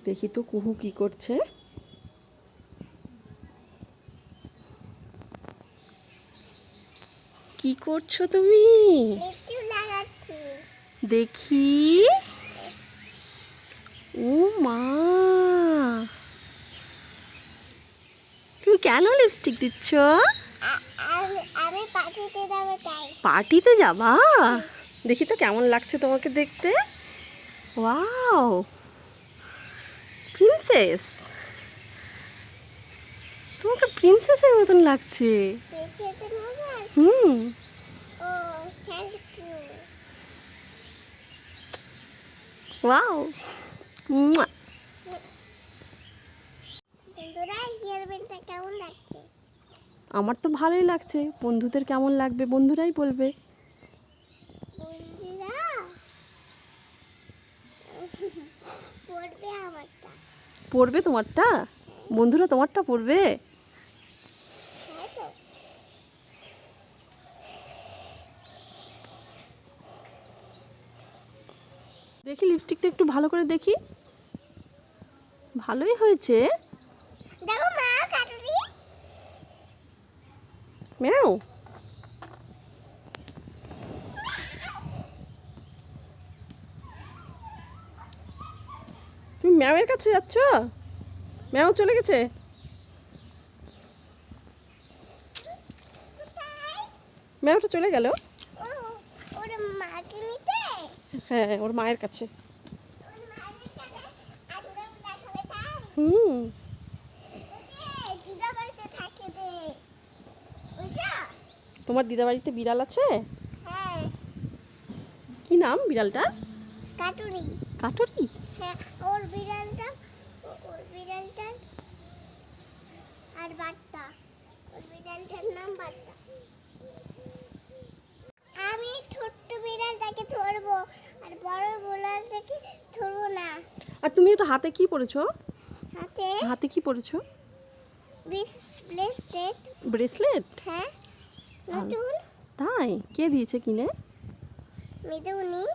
দেখি তো কুহু কি করছে। কি করছো তুমি? দেখি। ও মা, তুমি কেন লিপস্টিক দিচ্ছ? আমি পার্টিতে যাব তাই। পার্টিতে যাবা? দেখি তো কেমন লাগছে তোমাকে দেখতে। ওয়াও, প্রিন্সেস, তোমাকে প্রিন্সেসের মতন লাগছে। হুম। ও থ্যাংক ইউ। ওয়াও। মুয়া। বন্ধুরা, হেয়ারব্যান্ডটা কেমন লাগছে? আমার তো ভালোই লাগছে, বন্ধুদের কেমন লাগবে বন্ধুরাই বলবে। বন্ধুরা পড়বে আমারটা। পড়বে তোমারটা? বন্ধুরা তোমারটা পড়বে? হ্যাঁ তো। দেখি লিপস্টিকটা একটু ভালো করে দেখি। ভালোই হয়েছে। দেখো মা, কাটুরি। ম্যাও, তুমি ম্যাওয়ের কাছে যাচ্ছ? ম্যাও চলে গেছে। ম্যাওটা চলে গেল। ও ওর মাকে নিতে। হ্যাঁ, ওর মায়ের কাছে। ওর মাকে কাছে আদুরা দেখাবে তাই। হুম। ওকে দিদা বাড়িতে থাকে দে। বুঝা? তোমার দিদা বাড়িতে বিড়াল আছে? হ্যাঁ। কি নাম বিড়ালটার? কাটুরি। কাটুরি? হ্যাঁ, ওর বিড়ালটার আর বার্তা। ওর বিড়ালটার নাম বার্তা। আমি ছোট্ট বিড়ালটাকে ধরবো, আর বড় বিড়ালটাকে ধরবো না। আর তুমি এটা হাতে কি পরেছো? হাতে হাতে কি পরেছো? ব্রেসলেট। ব্রেসলেট? হ্যাঁ, নতুন। তাই? কে দিয়েছে কিনে? মিদুনি।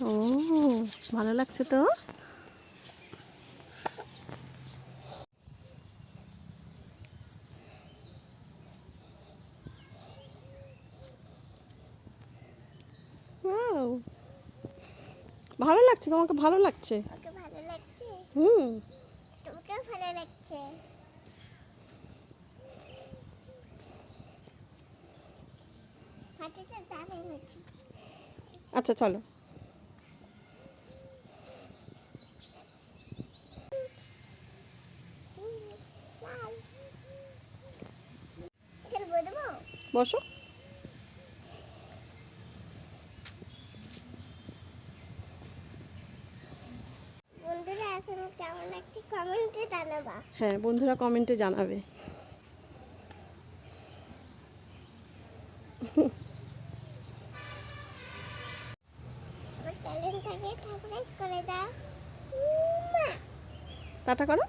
ও, ভালো লাগছে তো। ওয়াও, ভালো লাগছে, তোমাকে ভালো লাগছে। ওকে ভালো লাগছে? হুম। তোকেও ভালো লাগছে? হাঁটুটা দারুণ হচ্ছে। আচ্ছা চলো। এখানে বলবো? বসো। বন্ধুরা, এখন কেমন লাগছে কমেন্টে জানাবা। হ্যাঁ, বন্ধুরা কমেন্টে জানাবে। আমার চ্যানেলটাকে সাবস্ক্রাইব করে দাও। টাটা করো।